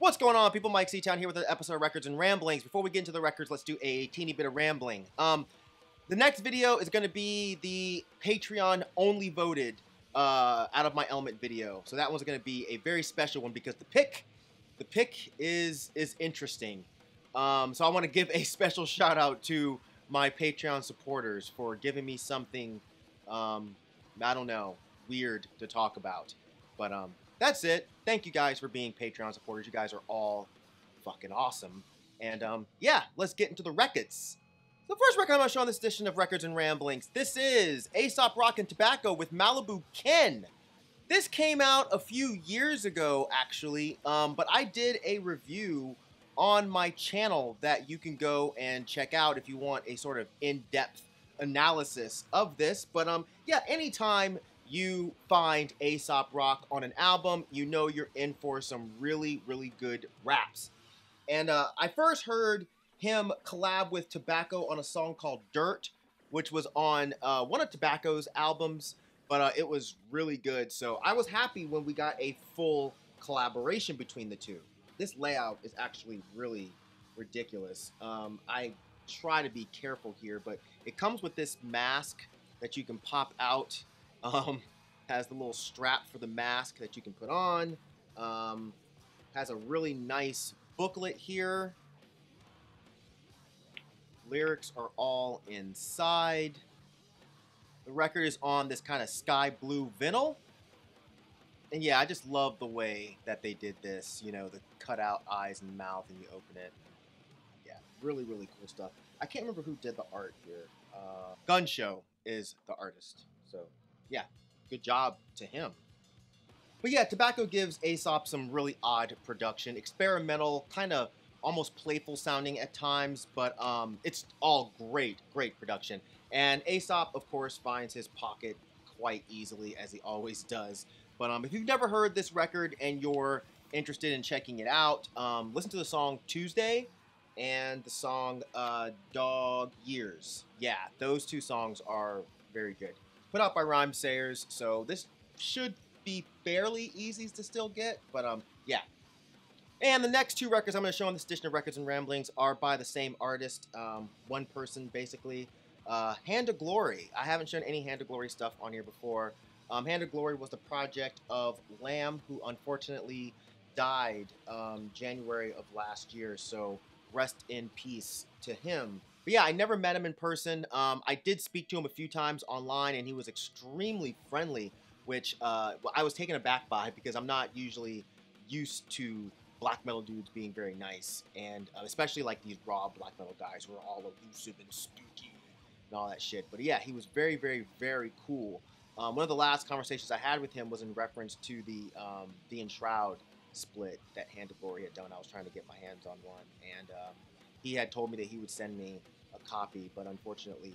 What's going on, people? Myke C-Town here with an episode of Records and Ramblings. Before we get into the records, let's do a teeny bit of rambling. The next video is going to be the Patreon only voted out of my Element video. So that one's going to be a very special one because the pick is interesting. So I want to give a special shout out to my Patreon supporters for giving me something, I don't know, weird to talk about. But that's it. Thank you guys for being Patreon supporters. You guys are all fucking awesome. And yeah, let's get into the records. The first record I'm going to show on this edition of Records and Ramblings, this is Aesop Rock and Tobacco with Malibu Ken. This came out a few years ago, actually, but I did a review on my channel that you can go and check out if you want a sort of in-depth analysis of this. But yeah, anytime you find Aesop Rock on an album, you know you're in for some really, really good raps. And I first heard him collab with Tobacco on a song called Dirt, which was on one of Tobacco's albums, but it was really good. So I was happy when we got a full collaboration between the two. This layout is actually really ridiculous. I try to be careful here, but it comes with this mask that you can pop out. Has the little strap for the mask that you can put on. Has a really nice booklet here. Lyrics are all inside. The record is on this kind of sky blue vinyl. And yeah, I just love the way that they did this. You know, the cutout eyes and mouth and you open it. Yeah, really, really cool stuff. I can't remember who did the art here. Gun Show is the artist. So yeah, good job to him. But yeah, Tobacco gives Aesop some really odd production. Experimental, kind of almost playful sounding at times, but it's all great production. And Aesop, of course, finds his pocket quite easily, as he always does. But if you've never heard this record and you're interested in checking it out, listen to the song Tuesday and the song Dog Years. Yeah, those two songs are very good. Put out by Rhyme Sayers, so this should be fairly easy to still get, but yeah. And the next two records I'm going to show on this edition of Records and Ramblings are by the same artist, one person basically. Hand of Glory. I haven't shown any Hand of Glory stuff on here before. Hand of Glory was the project of Lamb, who unfortunately died January of last year, so rest in peace to him. But yeah, I never met him in person. I did speak to him a few times online, and he was extremely friendly, which I was taken aback by because I'm not usually used to black metal dudes being very nice, and especially like these raw black metal guys who are all elusive and spooky and all that shit. But yeah, he was very, very, very cool. One of the last conversations I had with him was in reference to the Enshroud split that Hand of Glory had done. I was trying to get my hands on one, and he had told me that he would send me a copy, but unfortunately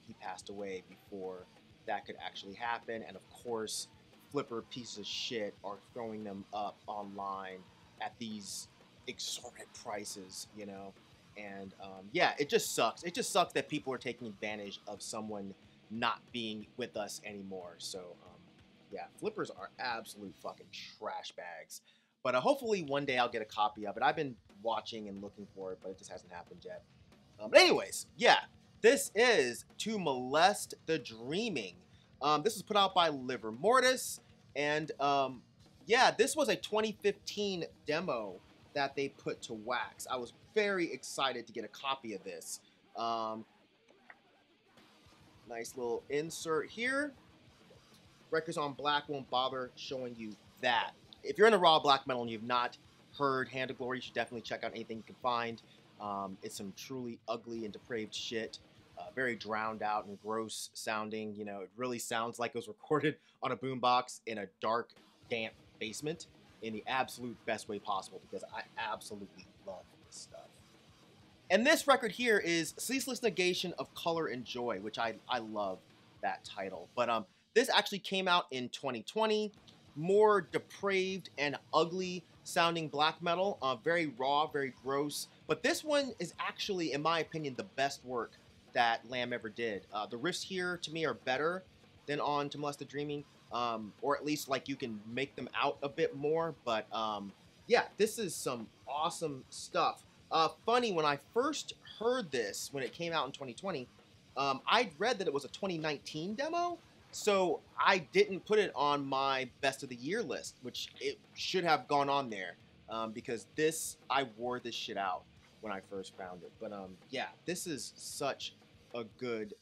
he passed away before that could actually happen. And of course, flipper pieces of shit are throwing them up online at these exorbitant prices, you know. And yeah, it just sucks. It just sucks that people are taking advantage of someone not being with us anymore. So yeah, flippers are absolute fucking trash bags. But hopefully one day I'll get a copy of it. I've been watching and looking for it, but it just hasn't happened yet. But anyways, yeah, this is To Molest the Dreaming. This was put out by Liver Mortis, and yeah, this was a 2015 demo that they put to wax. I was very excited to get a copy of this. Nice little insert here. Records on Black won't bother showing you that. If you're into raw black metal and you've not heard Hand of Glory, you should definitely check out anything you can find. It's some truly ugly and depraved shit. Very drowned out and gross sounding. You know, it really sounds like it was recorded on a boombox in a dark, damp basement in the absolute best way possible, because I absolutely love this stuff. And this record here is Ceaseless Negation of Color and Joy, which I love that title. But this actually came out in 2020. More depraved and ugly sounding black metal. Very raw, very gross. But this one is actually, in my opinion, the best work that Lamb ever did. The riffs here, to me, are better than on To Molest the Dreaming. Or at least, like, you can make them out a bit more. But yeah, this is some awesome stuff. Funny, when I first heard this, when it came out in 2020, I'd read that it was a 2019 demo, so I didn't put it on my best of the year list, which it should have gone on there, because this, I wore this shit out when I first found it. But yeah, this is such a good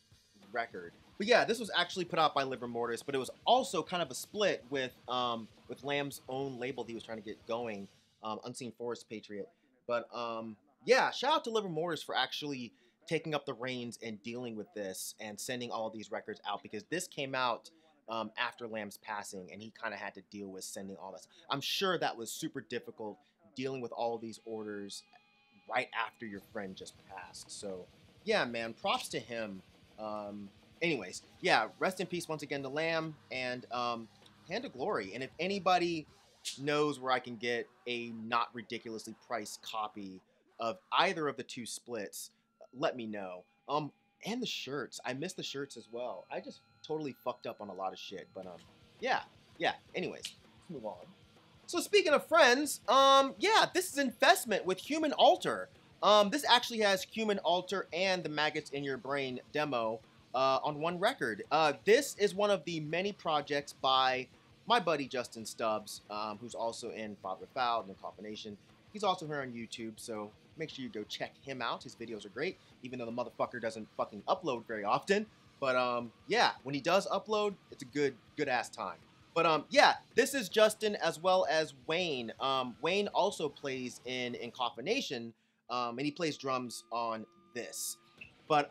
record. But yeah, this was actually put out by Liver Mortis, but it was also kind of a split with Lamb's own label he was trying to get going, Unseen Forest Patriot. But yeah, shout out to Liver Mortis for actually taking up the reins and dealing with this and sending all of these records out, because this came out after Lamb's passing, and he kind of had to deal with sending all this. I'm sure that was super difficult, dealing with all of these orders right after your friend just passed. So yeah, man, props to him. Um, Anyways, yeah, rest in peace once again to Lamb, and Hand of Glory. And if anybody knows where I can get a not ridiculously priced copy of either of the two splits, let me know. And the shirts. I missed the shirts as well. I just totally fucked up on a lot of shit. But yeah, yeah. Anyways, let's move on. So speaking of friends, yeah, this is Infestment with Human Alter. This actually has Human Alter and the Maggots in Your Brain demo on one record. This is one of the many projects by my buddy Justin Stubbs, who's also in Father Foul and Combination. He's also here on YouTube, so make sure you go check him out. His videos are great, even though the motherfucker doesn't fucking upload very often. But yeah, when he does upload, it's a good ass time. But yeah, this is Justin as well as Wayne. Wayne also plays in Combination, and he plays drums on this. But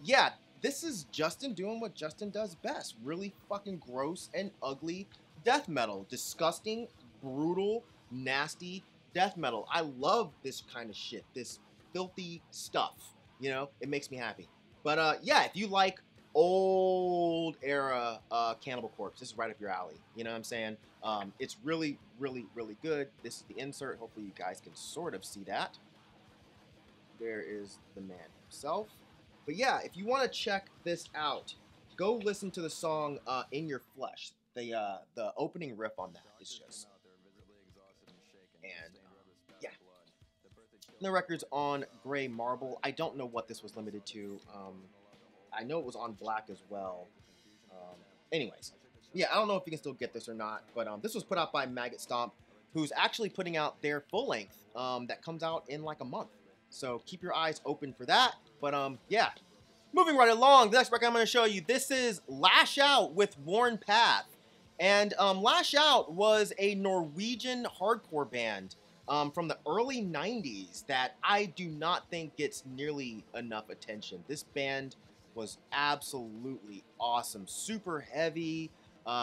yeah, this is Justin doing what Justin does best. Really fucking gross and ugly death metal. Disgusting, brutal, nasty death metal. I love this kind of shit. This filthy stuff. You know, it makes me happy. But yeah, if you like old era Cannibal Corpse, this is right up your alley. You know what I'm saying? It's really, really, really good. This is the insert. Hopefully you guys can sort of see that. There is the man himself. But yeah, if you want to check this out, go listen to the song "In Your Flesh." The opening riff on that is just, and yeah. And the record's on Gray Marble. I don't know what this was limited to. I know it was on black as well. Anyways, yeah, I don't know if you can still get this or not, but this was put out by Maggot Stomp, who's actually putting out their full length that comes out in like a month. So keep your eyes open for that. But yeah, moving right along, the next record I'm going to show you, this is Lash Out with Worn Path. And Lash Out was a Norwegian hardcore band from the early 90s that I do not think gets nearly enough attention. This band was absolutely awesome. Super heavy.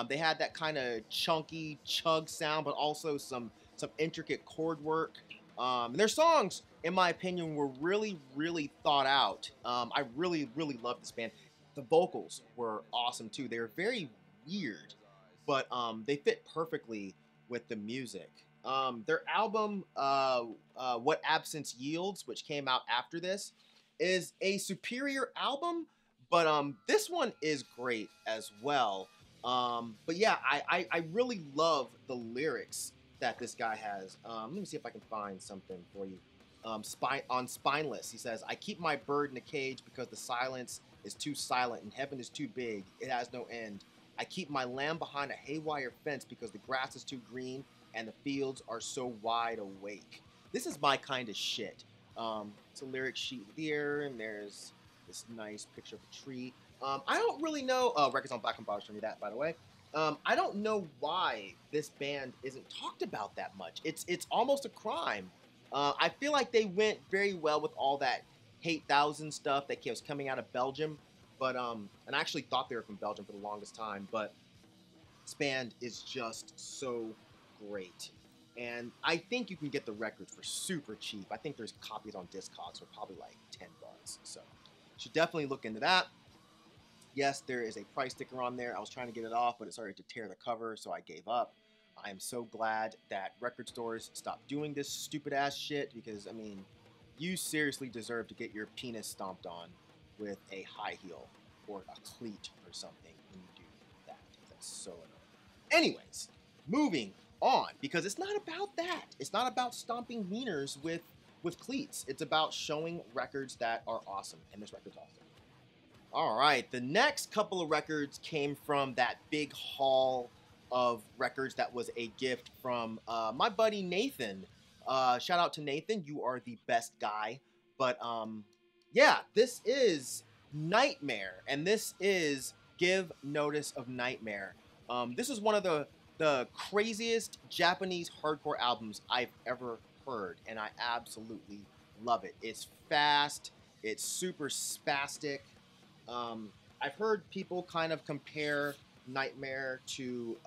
They had that kind of chunky chug sound, but also some intricate chord work. And their songs, in my opinion, were really, really thought out. I really, really loved this band. The vocals were awesome too. They were very weird, but they fit perfectly with the music. Their album, What Absence Yields, which came out after this, is a superior album, but this one is great as well. But yeah, I really love the lyrics that this guy has. Let me see if I can find something for you. On Spineless, he says, "I keep my bird in a cage because the silence is too silent and heaven is too big. It has no end. I keep my lamb behind a haywire fence because the grass is too green and the fields are so wide awake." This is my kind of shit. It's a lyric sheet here, and there's this nice picture of a tree. I don't really know. Records on Black and Bars showed me that, by the way. I don't know why this band isn't talked about that much. It's almost a crime. I feel like they went very well with all that Hate Thousand stuff that was coming out of Belgium, but and I actually thought they were from Belgium for the longest time. But this band is just so great, and I think you can get the records for super cheap. I think there's copies on Discogs for probably like $10, so you should definitely look into that. Yes, there is a price sticker on there. I was trying to get it off, but it started to tear the cover, so I gave up. I am so glad that record stores stopped doing this stupid ass shit, because, I mean, you seriously deserve to get your penis stomped on with a high heel or a cleat or something when you do that. That's so annoying. Anyways, moving on, because it's not about that. It's not about stomping wieners with cleats. It's about showing records that are awesome, and this record's awesome. All right, the next couple of records came from that big haul of records that was a gift from my buddy Nathan. Shout out to Nathan, you are the best guy. But yeah, this is Nightmare, and this is Give Notice of Nightmare. This is one of the craziest Japanese hardcore albums I've ever heard, and I absolutely love it. It's fast, it's super spastic. I've heard people kind of compare Nightmare to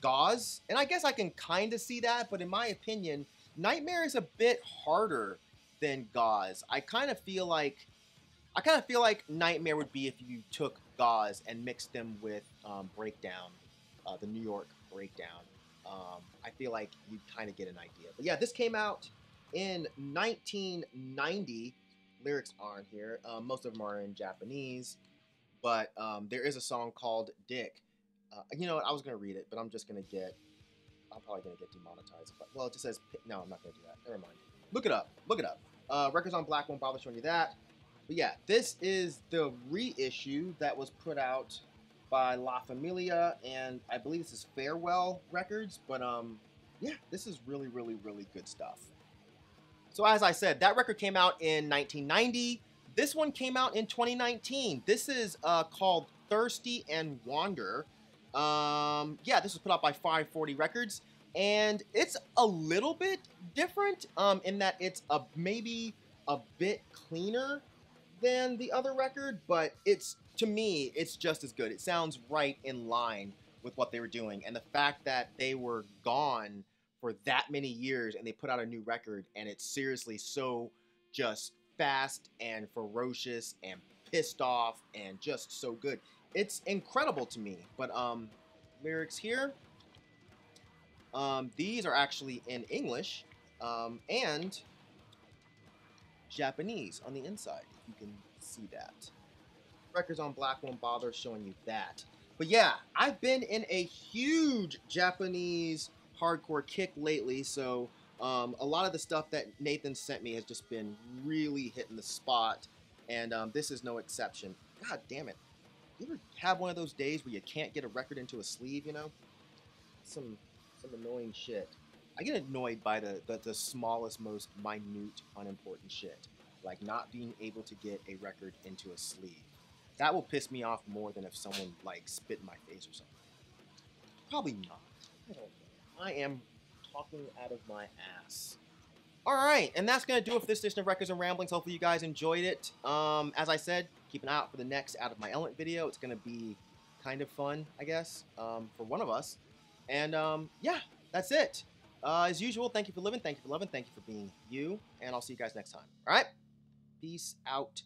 Gauze, and I guess I can kind of see that, but in my opinion, Nightmare is a bit harder than Gauze. I kind of feel like Nightmare would be if you took Gauze and mixed them with Breakdown, the New York Breakdown. I feel like you kind of get an idea. But yeah, this came out in 1990. Lyrics aren't here. Most of them are in Japanese, but there is a song called Dick. You know what? I was going to read it, but I'm probably going to get demonetized. Well, it just says, no, I'm not going to do that. Never mind. Look it up. Look it up. Records on Black won't bother showing you that. But yeah, this is the reissue that was put out by La Familia, and I believe this is Farewell Records. But yeah, this is really, really, really good stuff. So as I said, that record came out in 1990. This one came out in 2019. This is called Thirsty and Wander. Yeah, this was put out by 540 Records, and it's a little bit different in that it's maybe a bit cleaner than the other record, but to me, it's just as good. It sounds right in line with what they were doing, and the fact that they were gone for that many years and they put out a new record, and it's seriously so just fast and ferocious and pissed off and just so good. It's incredible to me. But lyrics here, these are actually in English and Japanese on the inside, if you can see that. Records on Black won't bother showing you that. But yeah, I've been in a huge Japanese hardcore kick lately, so a lot of the stuff that Nathan sent me has just been really hitting the spot, and this is no exception. God damn it. You ever have one of those days where you can't get a record into a sleeve, you know? Some annoying shit. I get annoyed by the smallest, most minute, unimportant shit. Like not being able to get a record into a sleeve. That will piss me off more than if someone, like, spit in my face or something. Probably not. I don't know. I am talking out of my ass. Alright, and that's going to do it for this edition of Records and Ramblings. Hopefully you guys enjoyed it. As I said, keep an eye out for the next Out of My Element video. It's going to be kind of fun, I guess, for one of us. And, yeah, that's it. As usual, thank you for living, thank you for loving, thank you for being you, and I'll see you guys next time. Alright? Peace out.